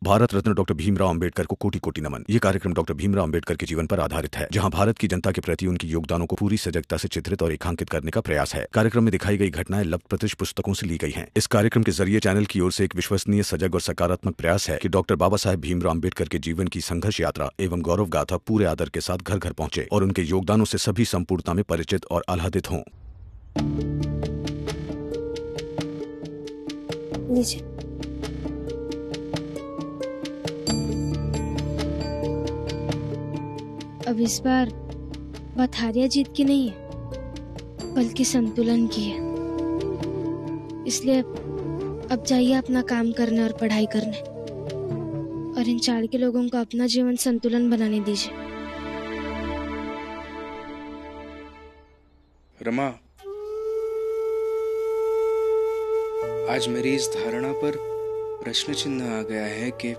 Bharat Ratna doctor Bhimrao Ambedkar को कोटि कोटि नमन। ये कार्यक्रम डॉक्टर भीमराव अंबेडकर के जीवन पर आधारित है, जहां भारत की जनता के प्रति उनके योगदानों को पूरी सजगता से चित्रित और रेखांकित करने का प्रयास है। कार्यक्रम में दिखाई गई घटनाएं लब्ध पुस्तकों से ली गई हैं। इस कार्यक्रम के जरिए चैनल की ओर से एक विश्वसनीय, सजग और सकारात्मक प्रयास है कि डॉक्टर बाबा साहेब भीमराव अंबेडकर के जीवन की संघर्ष यात्रा एवं गौरव गाथा पूरे आदर के साथ घर घर पहुंचे और उनके योगदानों से सभी संपूर्णता में परिचित और आह्लादित हों। अब इस बार बात हारिया जीत की नहीं है, बल्कि संतुलन की है। इसलिए अब जाइए अपना काम करने और पढ़ाई करने, और इन चार के लोगों को अपना जीवन संतुलन बनाने दीजिए। रमा, आज मेरी इस धारणा पर प्रश्न चिन्ह आ गया है कि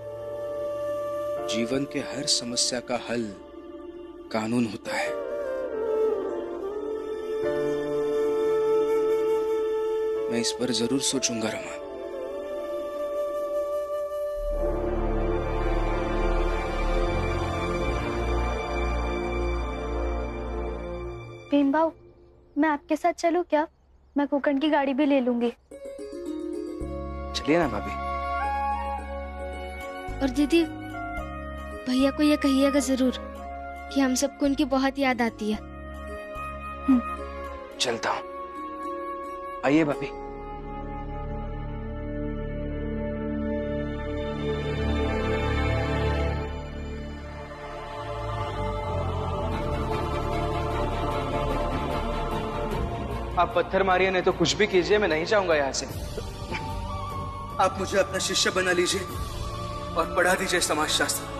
जीवन के हर समस्या का हल कानून होता है। मैं इस पर जरूर सोचूंगा रमा। भीम भाऊ, मैं आपके साथ चलूं क्या? मैं कुकन की गाड़ी भी ले लूंगी। चलिए ना भाभी। और दीदी, भैया को ये कहिएगा जरूर कि हम सबको उनकी बहुत याद आती है। चलता हूँ। आइए भाभी। आप पत्थर मारिए नहीं तो कुछ भी कीजिए, मैं नहीं जाऊंगा यहाँ से। आप मुझे अपना शिष्य बना लीजिए और पढ़ा दीजिए समाजशास्त्र।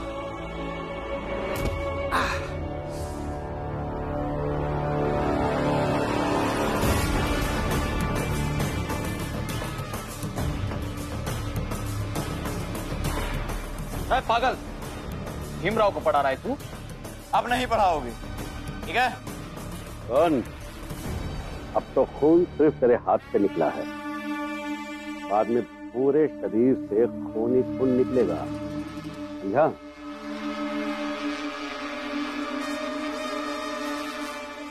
पागल, भीमराव को पढ़ा रहा है तू? अब नहीं पढ़ाओगे, ठीक है? कौन? अब तो खून सिर्फ तेरे हाथ से निकला है, बाद में पूरे शरीर से खून ही खून निकलेगा, समझा?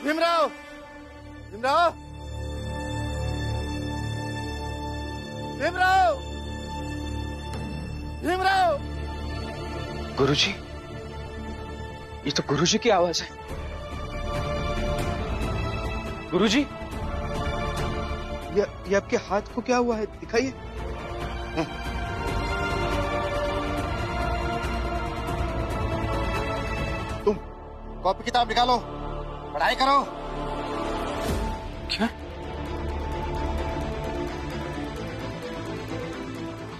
भीमराव, भीमराव, भीमराव, भीमराव। गुरुजी, ये तो गुरुजी की आवाज है। गुरुजी, ये आपके हाथ को क्या हुआ है? दिखाइए। तुम कॉपी किताब निकालो, पढ़ाई करो। क्या?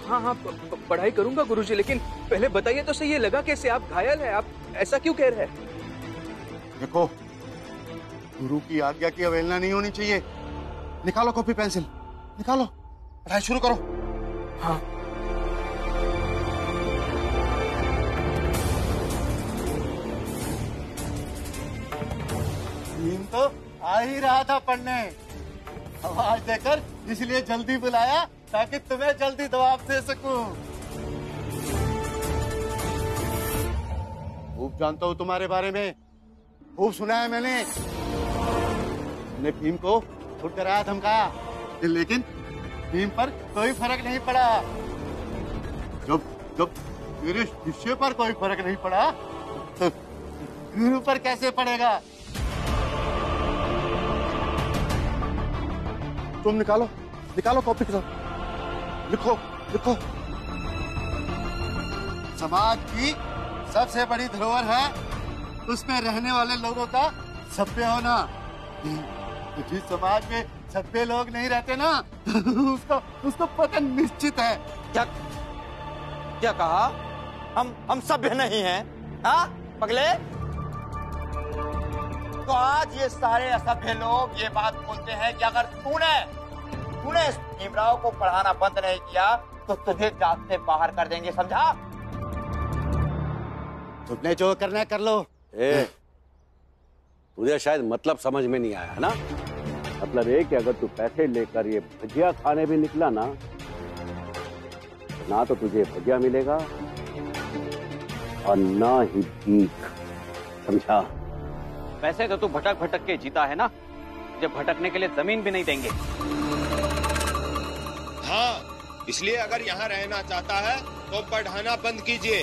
हाँ, पढ़ाई करूंगा गुरुजी, लेकिन पहले बताइए तो सही, ये लगा कैसे? आप घायल हैं, आप ऐसा क्यों कह रहे हैं? देखो, गुरु की आज्ञा की अवहेलना नहीं होनी चाहिए। निकालो कॉपी पेंसिल, निकालो, पढ़ाई शुरू करो। हाँ। भीम तो आ ही रहा था पढ़ने, आवाज देकर इसलिए जल्दी बुलाया ताकि तुम्हें जल्दी जवाब दे सकूं। खूब जानता हूं तुम्हारे बारे में, खूब सुना है मैंने भीम को छूट कराया, धमकाया, लेकिन भीम पर कोई फर्क नहीं पड़ा। जब मेरे शिष्य पर कोई फर्क नहीं पड़ा तो गुरु पर कैसे पड़ेगा? तुम निकालो, निकालो कॉपी किताब, लिखो, लिखो। समाज की सबसे बड़ी धरोहर है उसमें रहने वाले लोगों का सभ्य होना। जिस समाज में सभ्य लोग नहीं रहते ना, उसका पतन निश्चित है। क्या कहा? हम सभ्य नहीं हैं? हाँ पगले? तो आज ये सारे असभ्य लोग ये बात बोलते हैं कि अगर तूने इस भीमराव को पढ़ाना बंद नहीं किया तो तुझे जात से बाहर कर देंगे, समझा? तुमने जो करना है कर लो। तुझे शायद मतलब समझ में नहीं आया ना। मतलब ये कि अगर तू पैसे लेकर ये भजिया खाने भी निकला ना तो तुझे भजिया मिलेगा और ना ही भीख, समझा? वैसे तो तू भटक भटक के जीता है ना, जब भटकने के लिए जमीन भी नहीं देंगे। हाँ, इसलिए अगर यहाँ रहना चाहता है तो पढ़ाना बंद कीजिए।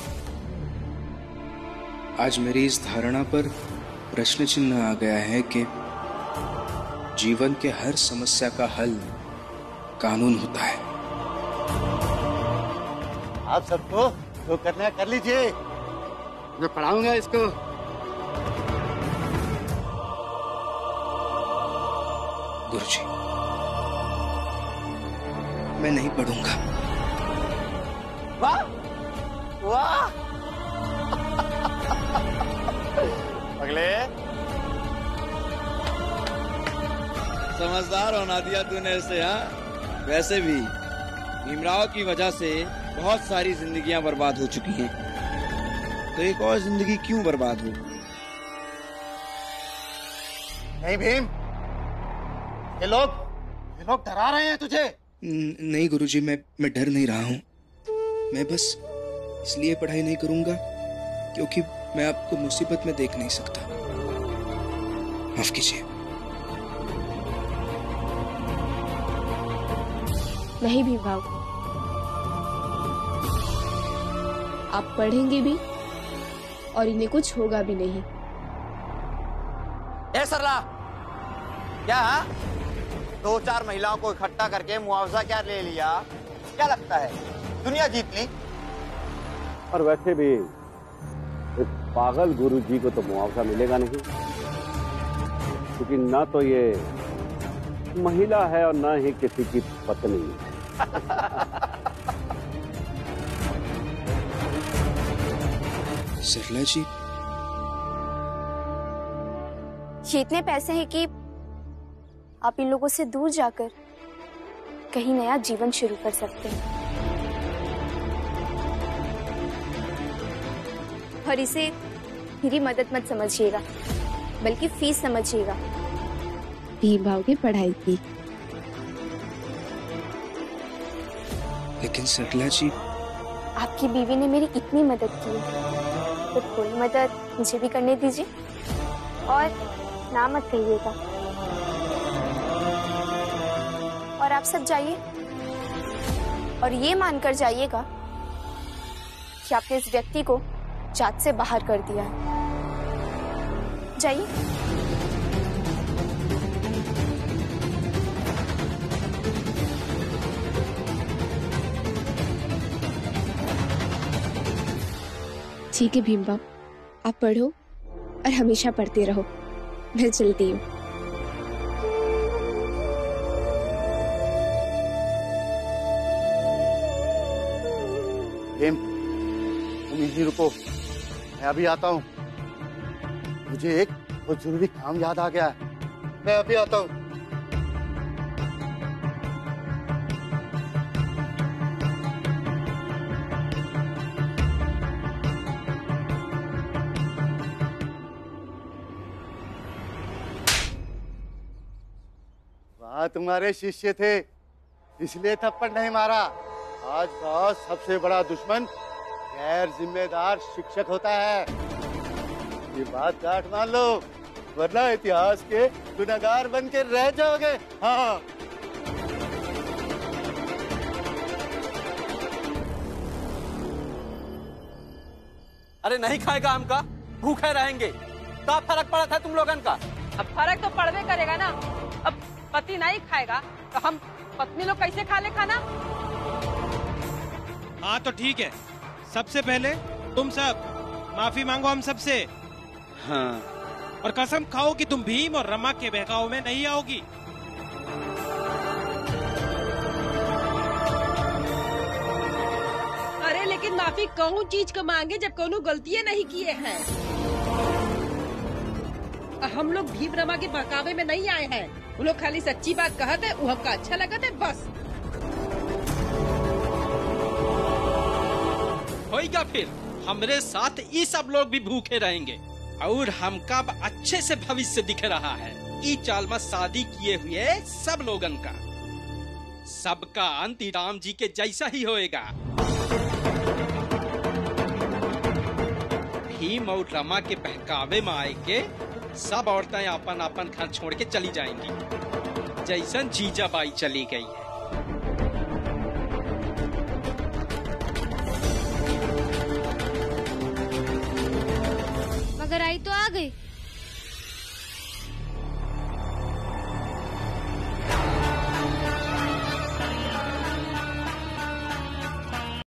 आज मेरी इस धारणा पर प्रश्न चिन्ह आ गया है कि जीवन के हर समस्या का हल कानून होता है। आप सबको जो करना है कर लीजिए, मैं पढ़ाऊंगा इसको। गुरुजी, मैं नहीं पढ़ूंगा। वाह वाह अगले समझदार होना दिया तूने इसे। हाँ, वैसे भी भीमराव की वजह से बहुत सारी जिंदगियां बर्बाद हो चुकी हैं, तो एक और जिंदगी क्यों बर्बाद हो? नहीं भीम, ये लोग डरा रहे हैं तुझे। नहीं गुरुजी, मैं डर नहीं रहा हूँ। मैं बस इसलिए पढ़ाई नहीं करूंगा क्योंकि मैं आपको मुसीबत में देख नहीं सकता। माफ कीजिए। नहीं भीमराव, आप पढ़ेंगे भी और इन्हें कुछ होगा भी नहीं। ए सरला, क्या 2-4 महिलाओं को इकट्ठा करके मुआवजा क्या ले लिया? क्या लगता है दुनिया जीत ली? और वैसे भी इस पागल गुरुजी को तो मुआवजा मिलेगा नहीं, क्योंकि ना तो ये महिला है और ना ही किसी की पत्नी। सरला जी, ये इतने पैसे हैं कि आप इन लोगों से दूर जाकर कहीं नया जीवन शुरू कर सकते हैं, और इसे मेरी मदद मत समझिएगा, बल्कि फीस समझिएगा। भीमराव की पढ़ाई की। लेकिन सरला जी, आपकी बीवी ने मेरी इतनी मदद की है, तो कोई मदद मुझे भी करने दीजिए, और ना मत कहिएगा। और आप सब जाइए और ये मानकर जाइएगा कि आपने इस व्यक्ति को जात से बाहर कर दिया है। जाइए। ठीक है भीमराव, आप पढ़ो और हमेशा पढ़ते रहो। मैं चलती हूँ। भीम, तुम यहीं रुको, मैं अभी आता हूँ। मुझे एक बहुत जरूरी काम याद आ गया है, मैं अभी आता हूँ। वहाँ तुम्हारे शिष्य थे, इसलिए थप्पड़ नहीं मारा। आज का सबसे बड़ा दुश्मन गैर जिम्मेदार शिक्षक होता है। ये बात गांठ मान लो, वरना इतिहास के गुनहगार बन के रह जाओगे। हाँ, अरे नहीं खाएगा हमका, भूखे रहेंगे। क्या फर्क पड़ा था तुम लोगन का? अब फर्क तो पड़वे करेगा ना। अब पति नहीं खाएगा तो हम पत्नी लोग कैसे खा ले खाना? हाँ तो ठीक है, सबसे पहले तुम सब माफी मांगो हम सबसे। हाँ, और कसम खाओ कि तुम भीम और रमा के बहकाव में नहीं आओगी। अरे लेकिन माफी कौन चीज को मांगे जब कोनो गलतियां नहीं किए हैं। हम लोग भीम रमा के बहकावे में नहीं आए हैं। वो लोग खाली सच्ची बात कहते, वो हमका अच्छा लगा था बस। होगा फिर हमरे साथ ये सब लोग भी भूखे रहेंगे और हमका अच्छे से भविष्य दिख रहा है। ई चाल में शादी किए हुए सब लोगन का सबका अंत राम जी के जैसा ही होएगा। भीम और रमा के बहकावे में आए के सब औरतें अपन अपन घर छोड़ के चली जाएंगी, जैसन जीजाबाई चली गई है।